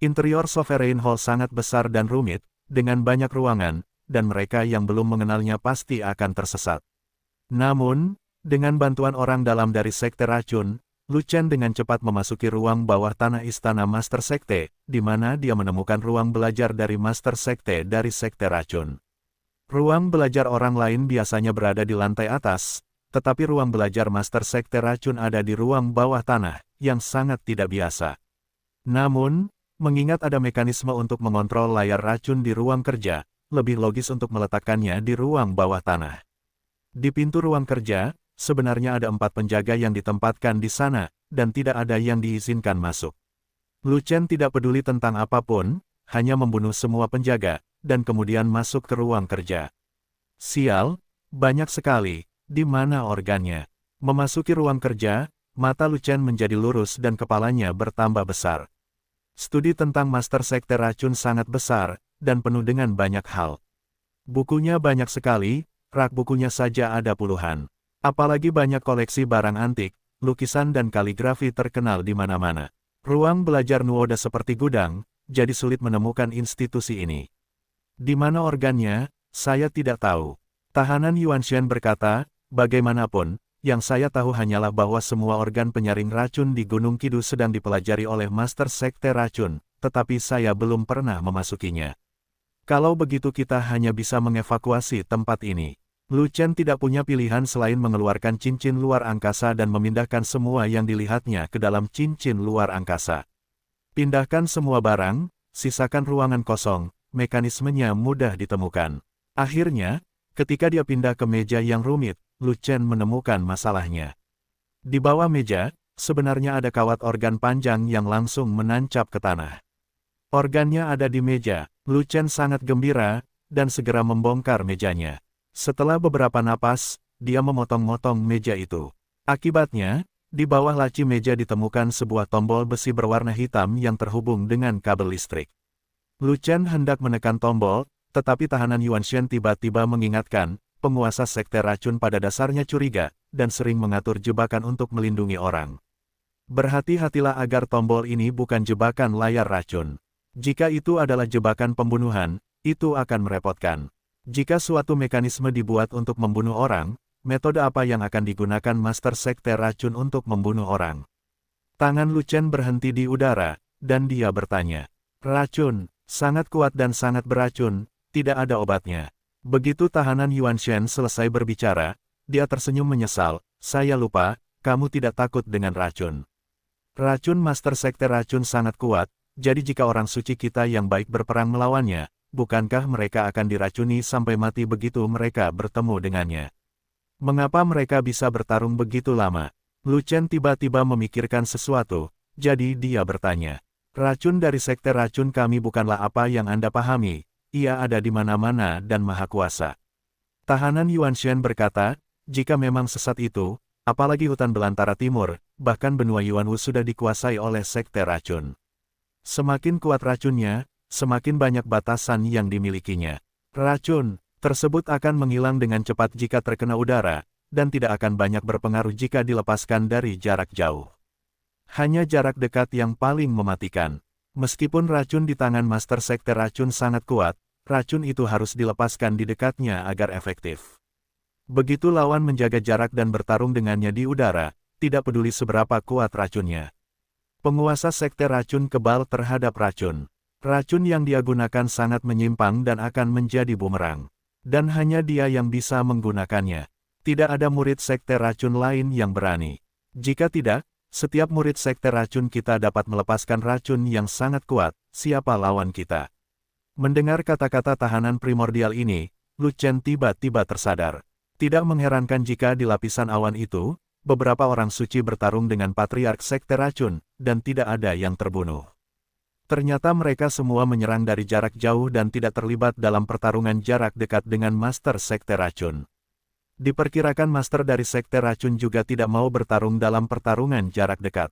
Interior Sovereign Hall sangat besar dan rumit, dengan banyak ruangan, dan mereka yang belum mengenalnya pasti akan tersesat. Namun, dengan bantuan orang dalam dari sekte racun, Lu Chen dengan cepat memasuki ruang bawah tanah istana Master Sekte, di mana dia menemukan ruang belajar dari Master Sekte dari sekte racun. Ruang belajar orang lain biasanya berada di lantai atas, tetapi ruang belajar Master Sekte racun ada di ruang bawah tanah, yang sangat tidak biasa. Namun, mengingat ada mekanisme untuk mengontrol layar racun di ruang kerja, lebih logis untuk meletakkannya di ruang bawah tanah. Di pintu ruang kerja, sebenarnya ada 4 penjaga yang ditempatkan di sana, dan tidak ada yang diizinkan masuk. Lu Chen tidak peduli tentang apapun, hanya membunuh semua penjaga, dan kemudian masuk ke ruang kerja. Sial, banyak sekali, di mana organnya? Memasuki ruang kerja, mata Lu Chen menjadi lurus dan kepalanya bertambah besar. Studi tentang Master Sekte Racun sangat besar, dan penuh dengan banyak hal. Bukunya banyak sekali, rak bukunya saja ada puluhan. Apalagi banyak koleksi barang antik, lukisan dan kaligrafi terkenal di mana-mana. Ruang belajar Nuoda seperti gudang, jadi sulit menemukan institusi ini. Di mana organnya, saya tidak tahu. Tahanan Yuanshan berkata, bagaimanapun, yang saya tahu hanyalah bahwa semua organ penyaring racun di Gunung Kidu sedang dipelajari oleh Master Sekte Racun, tetapi saya belum pernah memasukinya. Kalau begitu kita hanya bisa mengevakuasi tempat ini. Lu Chen tidak punya pilihan selain mengeluarkan cincin luar angkasa dan memindahkan semua yang dilihatnya ke dalam cincin luar angkasa. Pindahkan semua barang, sisakan ruangan kosong, mekanismenya mudah ditemukan. Akhirnya, ketika dia pindah ke meja yang rumit, Lu Chen menemukan masalahnya. Di bawah meja, sebenarnya ada kawat organ panjang yang langsung menancap ke tanah. Organnya ada di meja, Lu Chen sangat gembira, dan segera membongkar mejanya. Setelah beberapa napas, dia memotong-motong meja itu. Akibatnya, di bawah laci meja ditemukan sebuah tombol besi berwarna hitam yang terhubung dengan kabel listrik. Lu Chen hendak menekan tombol, tetapi tahanan Yuan Shen tiba-tiba mengingatkan, penguasa sekte racun pada dasarnya curiga, dan sering mengatur jebakan untuk melindungi orang. Berhati-hatilah agar tombol ini bukan jebakan layar racun. Jika itu adalah jebakan pembunuhan, itu akan merepotkan. Jika suatu mekanisme dibuat untuk membunuh orang, metode apa yang akan digunakan Master Sekte Racun untuk membunuh orang? Tangan Lu Chen berhenti di udara, dan dia bertanya. Racun, sangat kuat dan sangat beracun, tidak ada obatnya. Begitu tahanan Yuan Shen selesai berbicara, dia tersenyum menyesal, saya lupa, kamu tidak takut dengan racun. Racun Master Sekte Racun sangat kuat, jadi jika orang suci kita yang baik berperang melawannya, bukankah mereka akan diracuni sampai mati begitu mereka bertemu dengannya? Mengapa mereka bisa bertarung begitu lama? Lu Chen tiba-tiba memikirkan sesuatu, jadi dia bertanya. Racun dari sekte racun kami bukanlah apa yang Anda pahami, ia ada di mana-mana dan maha kuasa. Tahanan Yuan Shen berkata, jika memang sesat itu, apalagi hutan belantara timur, bahkan benua Yuanwu sudah dikuasai oleh sekte racun. Semakin kuat racunnya, semakin banyak batasan yang dimilikinya. Racun tersebut akan menghilang dengan cepat jika terkena udara, dan tidak akan banyak berpengaruh jika dilepaskan dari jarak jauh. Hanya jarak dekat yang paling mematikan. Meskipun racun di tangan Master Sekte Racun sangat kuat, racun itu harus dilepaskan di dekatnya agar efektif. Begitu lawan menjaga jarak dan bertarung dengannya di udara, tidak peduli seberapa kuat racunnya. Penguasa Sekte Racun kebal terhadap racun. Racun yang dia gunakan sangat menyimpang dan akan menjadi bumerang. Dan hanya dia yang bisa menggunakannya. Tidak ada murid sekte racun lain yang berani. Jika tidak, setiap murid sekte racun kita dapat melepaskan racun yang sangat kuat, siapa lawan kita? Mendengar kata-kata tahanan primordial ini, Lu Chen tiba-tiba tersadar. Tidak mengherankan jika di lapisan awan itu, beberapa orang suci bertarung dengan patriark sekte racun, dan tidak ada yang terbunuh. Ternyata mereka semua menyerang dari jarak jauh dan tidak terlibat dalam pertarungan jarak dekat dengan Master Sekte Racun. Diperkirakan Master dari Sekte Racun juga tidak mau bertarung dalam pertarungan jarak dekat.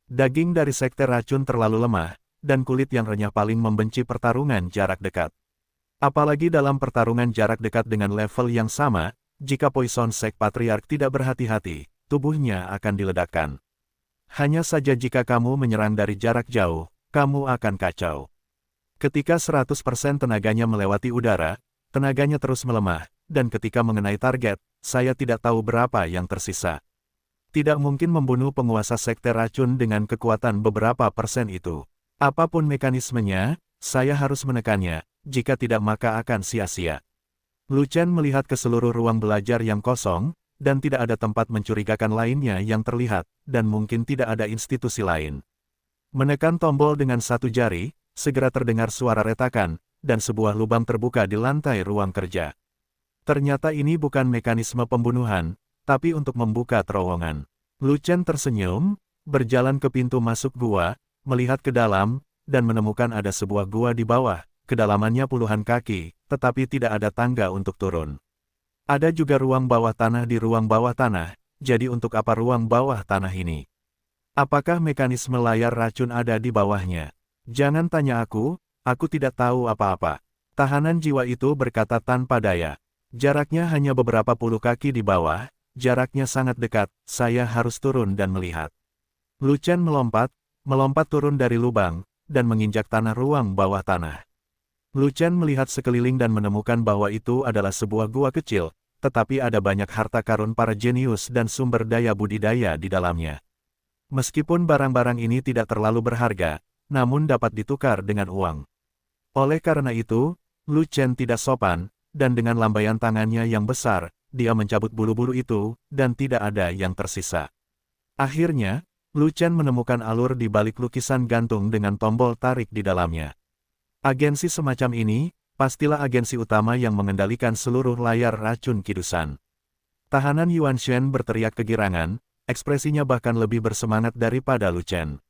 Daging dari Sekte Racun terlalu lemah, dan kulit yang renyah paling membenci pertarungan jarak dekat. Apalagi dalam pertarungan jarak dekat dengan level yang sama, jika Poison Sek Patriark tidak berhati-hati, tubuhnya akan diledakkan. Hanya saja jika kamu menyerang dari jarak jauh, kamu akan kacau. Ketika 100% tenaganya melewati udara, tenaganya terus melemah, dan ketika mengenai target, saya tidak tahu berapa yang tersisa. Tidak mungkin membunuh penguasa sekte racun dengan kekuatan beberapa persen itu. Apapun mekanismenya, saya harus menekannya, jika tidak maka akan sia-sia. Lu Chen melihat ke seluruh ruang belajar yang kosong, dan tidak ada tempat mencurigakan lainnya yang terlihat, dan mungkin tidak ada institusi lain. Menekan tombol dengan satu jari, segera terdengar suara retakan, dan sebuah lubang terbuka di lantai ruang kerja. Ternyata ini bukan mekanisme pembunuhan, tapi untuk membuka terowongan. Lu Chen tersenyum, berjalan ke pintu masuk gua, melihat ke dalam, dan menemukan ada sebuah gua di bawah, kedalamannya puluhan kaki, tetapi tidak ada tangga untuk turun. Ada juga ruang bawah tanah di ruang bawah tanah, jadi untuk apa ruang bawah tanah ini? Apakah mekanisme layar racun ada di bawahnya? Jangan tanya aku tidak tahu apa-apa. Tahanan jiwa itu berkata tanpa daya. Jaraknya hanya beberapa puluh kaki di bawah, jaraknya sangat dekat, saya harus turun dan melihat. Lu Chen melompat turun dari lubang, dan menginjak tanah ruang bawah tanah. Lu Chen melihat sekeliling dan menemukan bahwa itu adalah sebuah gua kecil, tetapi ada banyak harta karun para jenius dan sumber daya budidaya di dalamnya. Meskipun barang-barang ini tidak terlalu berharga, namun dapat ditukar dengan uang. Oleh karena itu, Lu Chen tidak sopan, dan dengan lambaian tangannya yang besar, dia mencabut bulu-bulu itu, dan tidak ada yang tersisa. Akhirnya, Lu Chen menemukan alur di balik lukisan gantung dengan tombol tarik di dalamnya. Agensi semacam ini, pastilah agensi utama yang mengendalikan seluruh layar racun kidusan. Tahanan Yuan Shen berteriak kegirangan, ekspresinya bahkan lebih bersemangat daripada Lu Chen.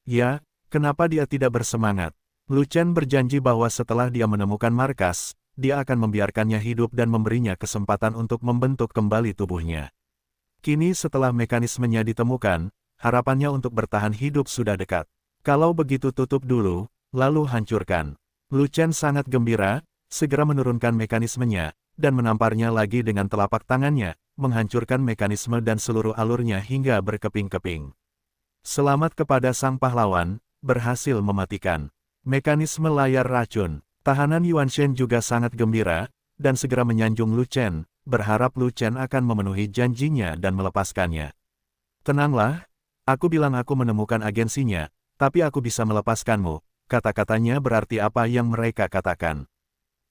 Ya, kenapa dia tidak bersemangat? Lu Chen berjanji bahwa setelah dia menemukan markas, dia akan membiarkannya hidup dan memberinya kesempatan untuk membentuk kembali tubuhnya. Kini setelah mekanismenya ditemukan, harapannya untuk bertahan hidup sudah dekat. Kalau begitu tutup dulu, lalu hancurkan. Lu Chen sangat gembira, segera menurunkan mekanismenya, dan menamparnya lagi dengan telapak tangannya, menghancurkan mekanisme dan seluruh alurnya hingga berkeping-keping. Selamat kepada sang pahlawan, berhasil mematikan mekanisme layar racun. Tahanan Yuan Shen juga sangat gembira, dan segera menyanjung Lu Chen, berharap Lu Chen akan memenuhi janjinya dan melepaskannya. Tenanglah, aku bilang aku menemukan agensinya, tapi aku bisa melepaskanmu. Kata-katanya berarti apa yang mereka katakan.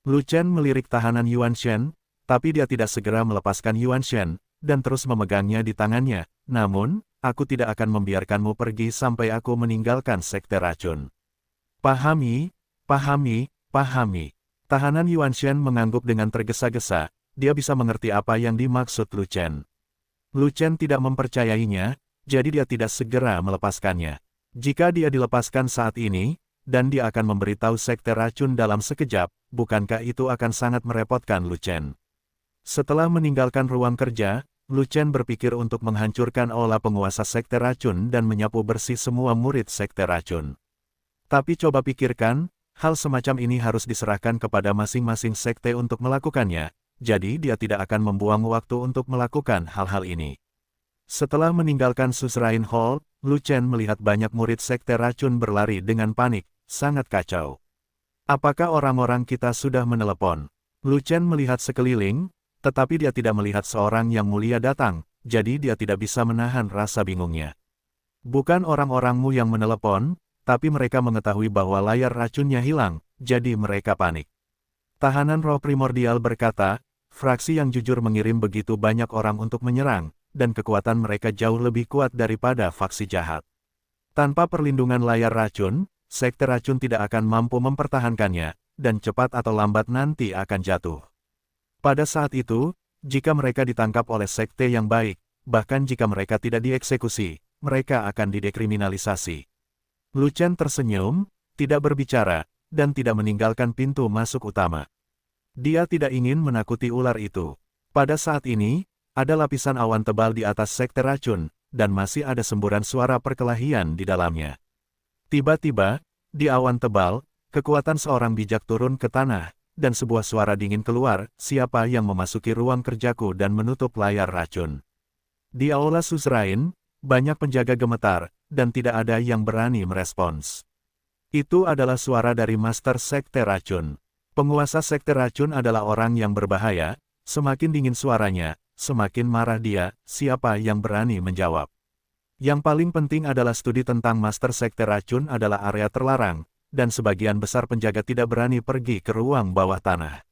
Lu Chen melirik tahanan Yuan Shen, tapi dia tidak segera melepaskan Yuan Shen, dan terus memegangnya di tangannya. Namun, aku tidak akan membiarkanmu pergi sampai aku meninggalkan sekte racun. Pahami, pahami, pahami. Tahanan Yuan Shen mengangguk dengan tergesa-gesa, dia bisa mengerti apa yang dimaksud Lu Chen. Lu Chen tidak mempercayainya, jadi dia tidak segera melepaskannya. Jika dia dilepaskan saat ini, dan dia akan memberitahu sekte racun dalam sekejap, bukankah itu akan sangat merepotkan Lu Chen? Setelah meninggalkan ruang kerja, Lu Chen berpikir untuk menghancurkan aula penguasa sekte racun dan menyapu bersih semua murid sekte racun. Tapi coba pikirkan, hal semacam ini harus diserahkan kepada masing-masing sekte untuk melakukannya, jadi dia tidak akan membuang waktu untuk melakukan hal-hal ini. Setelah meninggalkan Suzerain Hall, Lu Chen melihat banyak murid sekte racun berlari dengan panik, sangat kacau. Apakah orang-orang kita sudah menelepon? Lu Chen melihat sekeliling, tetapi dia tidak melihat seorang yang mulia datang, jadi dia tidak bisa menahan rasa bingungnya. Bukan orang-orangmu yang menelepon, tapi mereka mengetahui bahwa layar racunnya hilang, jadi mereka panik. Tahanan roh primordial berkata, fraksi yang jujur mengirim begitu banyak orang untuk menyerang, dan kekuatan mereka jauh lebih kuat daripada faksi jahat. Tanpa perlindungan layar racun, sekte racun tidak akan mampu mempertahankannya, dan cepat atau lambat nanti akan jatuh. Pada saat itu, jika mereka ditangkap oleh sekte yang baik, bahkan jika mereka tidak dieksekusi, mereka akan didekriminalisasi. Lu Chen tersenyum, tidak berbicara, dan tidak meninggalkan pintu masuk utama. Dia tidak ingin menakuti ular itu. Pada saat ini, ada lapisan awan tebal di atas sekte racun, dan masih ada semburan suara perkelahian di dalamnya. Tiba-tiba, di awan tebal, kekuatan seorang bijak turun ke tanah, dan sebuah suara dingin keluar, siapa yang memasuki ruang kerjaku dan menutup layar racun. Di aula Suzerain, banyak penjaga gemetar, dan tidak ada yang berani merespons. Itu adalah suara dari Master Sekte Racun. Penguasa Sekte Racun adalah orang yang berbahaya, semakin dingin suaranya, semakin marah dia, siapa yang berani menjawab. Yang paling penting adalah studi tentang Master Sekte Racun adalah area terlarang, dan sebagian besar penjaga tidak berani pergi ke ruang bawah tanah.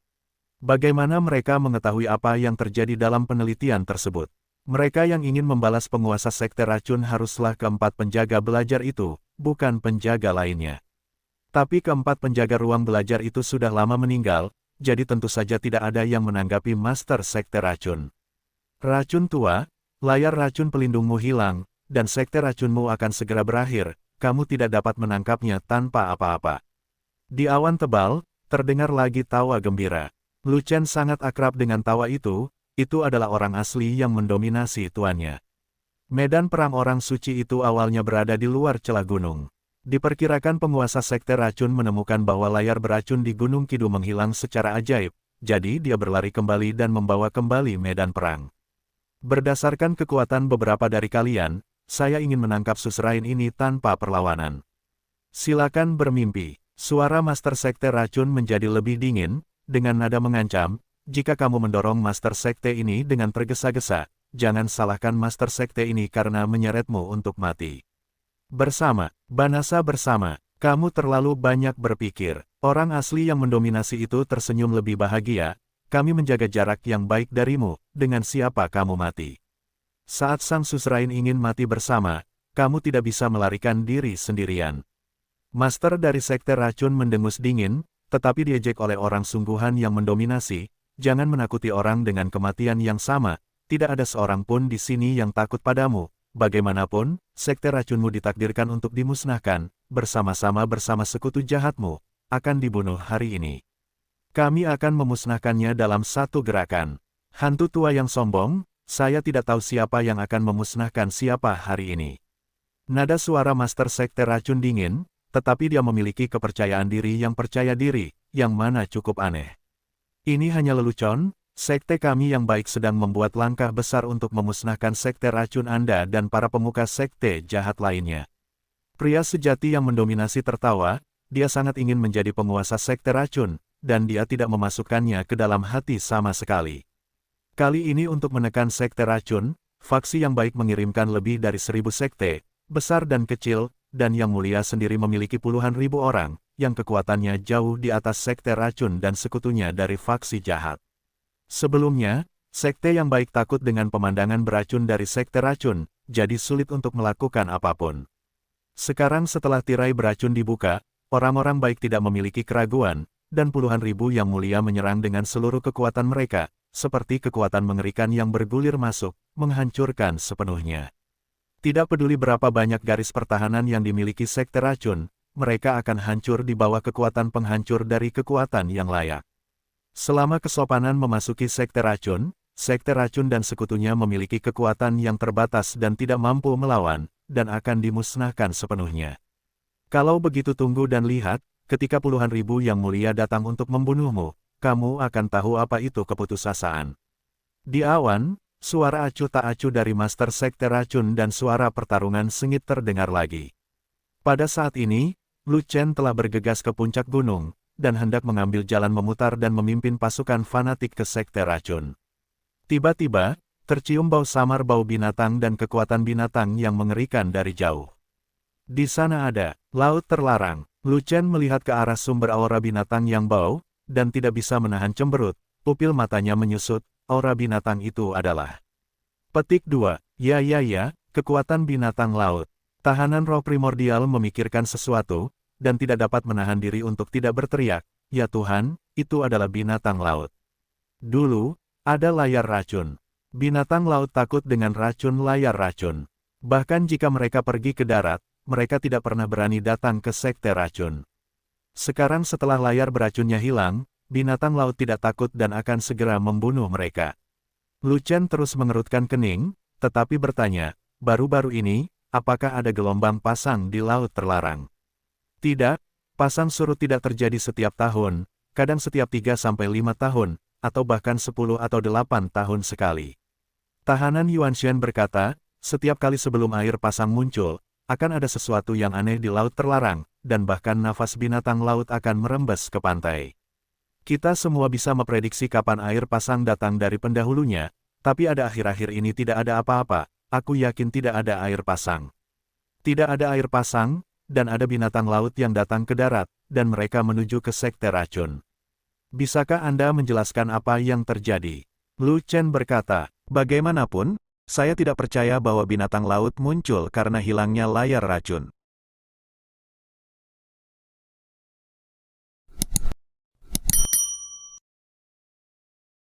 Bagaimana mereka mengetahui apa yang terjadi dalam penelitian tersebut? Mereka yang ingin membalas penguasa sekte racun haruslah keempat penjaga belajar itu, bukan penjaga lainnya. Tapi keempat penjaga ruang belajar itu sudah lama meninggal, jadi tentu saja tidak ada yang menanggapi Master Sekte Racun. Racun tua, layar racun pelindungmu hilang, dan sekte racunmu akan segera berakhir, kamu tidak dapat menangkapnya tanpa apa-apa. Di awan tebal, terdengar lagi tawa gembira. Lu Chen sangat akrab dengan tawa itu adalah orang asli yang mendominasi tuannya. Medan perang orang suci itu awalnya berada di luar celah gunung. Diperkirakan penguasa sekte racun menemukan bahwa layar beracun di Gunung Kidul menghilang secara ajaib, jadi dia berlari kembali dan membawa kembali medan perang. Berdasarkan kekuatan beberapa dari kalian, saya ingin menangkap Suzerain ini tanpa perlawanan. Silakan bermimpi. Suara Master Sekte Racun menjadi lebih dingin, dengan nada mengancam, jika kamu mendorong Master Sekte ini dengan tergesa-gesa, jangan salahkan Master Sekte ini karena menyeretmu untuk mati. Bersama, Banasa bersama, kamu terlalu banyak berpikir. Orang asli yang mendominasi itu tersenyum lebih bahagia, kami menjaga jarak yang baik darimu, dengan siapa kamu mati. Saat sang Suzerain ingin mati bersama, kamu tidak bisa melarikan diri sendirian. Master dari Sekte Racun mendengus dingin, tetapi diejek oleh orang sungguhan yang mendominasi, jangan menakuti orang dengan kematian yang sama, tidak ada seorang pun di sini yang takut padamu. Bagaimanapun, sekte racunmu ditakdirkan untuk dimusnahkan, bersama-sama bersama sekutu jahatmu, akan dibunuh hari ini. Kami akan memusnahkannya dalam satu gerakan. Hantu tua yang sombong, saya tidak tahu siapa yang akan memusnahkan siapa hari ini. Nada suara Master Sekte Racun dingin, tetapi dia memiliki kepercayaan diri yang percaya diri, yang mana cukup aneh. Ini hanya lelucon, sekte kami yang baik sedang membuat langkah besar untuk memusnahkan sekte racun Anda dan para pemuka sekte jahat lainnya. Pria sejati yang mendominasi tertawa, dia sangat ingin menjadi penguasa sekte racun, dan dia tidak memasukkannya ke dalam hati sama sekali. Kali ini untuk menekan sekte racun, faksi yang baik mengirimkan lebih dari 1000 sekte, besar dan kecil, dan yang mulia sendiri memiliki puluhan ribu orang, yang kekuatannya jauh di atas sekte racun dan sekutunya dari faksi jahat. Sebelumnya, sekte yang baik takut dengan pemandangan beracun dari sekte racun, jadi sulit untuk melakukan apapun. Sekarang setelah tirai beracun dibuka, orang-orang baik tidak memiliki keraguan, dan puluhan ribu yang mulia menyerang dengan seluruh kekuatan mereka, seperti kekuatan mengerikan yang bergulir masuk, menghancurkan sepenuhnya. Tidak peduli berapa banyak garis pertahanan yang dimiliki sekte racun, mereka akan hancur di bawah kekuatan penghancur dari kekuatan yang layak. Selama kesopanan memasuki sekte racun dan sekutunya memiliki kekuatan yang terbatas dan tidak mampu melawan, dan akan dimusnahkan sepenuhnya. Kalau begitu tunggu dan lihat, ketika puluhan ribu yang mulia datang untuk membunuhmu, kamu akan tahu apa itu keputusasaan. Di awan, suara acuh tak acuh dari Master Sekte Racun dan suara pertarungan sengit terdengar lagi. Pada saat ini, Lu Chen telah bergegas ke puncak gunung, dan hendak mengambil jalan memutar dan memimpin pasukan fanatik ke Sekte Racun. Tiba-tiba, tercium bau samar bau binatang dan kekuatan binatang yang mengerikan dari jauh. Di sana ada laut terlarang. Lu Chen melihat ke arah sumber aura binatang yang bau, dan tidak bisa menahan cemberut, pupil matanya menyusut, aura binatang itu adalah. Petik 2. Ya, kekuatan binatang laut. Tahanan roh primordial memikirkan sesuatu, dan tidak dapat menahan diri untuk tidak berteriak, ya Tuhan, itu adalah binatang laut. Dulu, ada layar racun. Binatang laut takut dengan racun layar racun. Bahkan jika mereka pergi ke darat, mereka tidak pernah berani datang ke sekte racun. Sekarang setelah layar beracunnya hilang, binatang laut tidak takut dan akan segera membunuh mereka. Lu Chen terus mengerutkan kening, tetapi bertanya, baru-baru ini, apakah ada gelombang pasang di laut terlarang? Tidak, pasang surut tidak terjadi setiap tahun, kadang setiap 3-5 tahun, atau bahkan 10 atau 8 tahun sekali. Tahanan Yuanshan berkata, setiap kali sebelum air pasang muncul, akan ada sesuatu yang aneh di laut terlarang, dan bahkan nafas binatang laut akan merembes ke pantai. Kita semua bisa memprediksi kapan air pasang datang dari pendahulunya, tapi ada akhir-akhir ini tidak ada apa-apa, aku yakin tidak ada air pasang. Tidak ada air pasang, dan ada binatang laut yang datang ke darat, dan mereka menuju ke sekte racun. Bisakah Anda menjelaskan apa yang terjadi? Lu Chen berkata, bagaimanapun, saya tidak percaya bahwa binatang laut muncul karena hilangnya layar racun.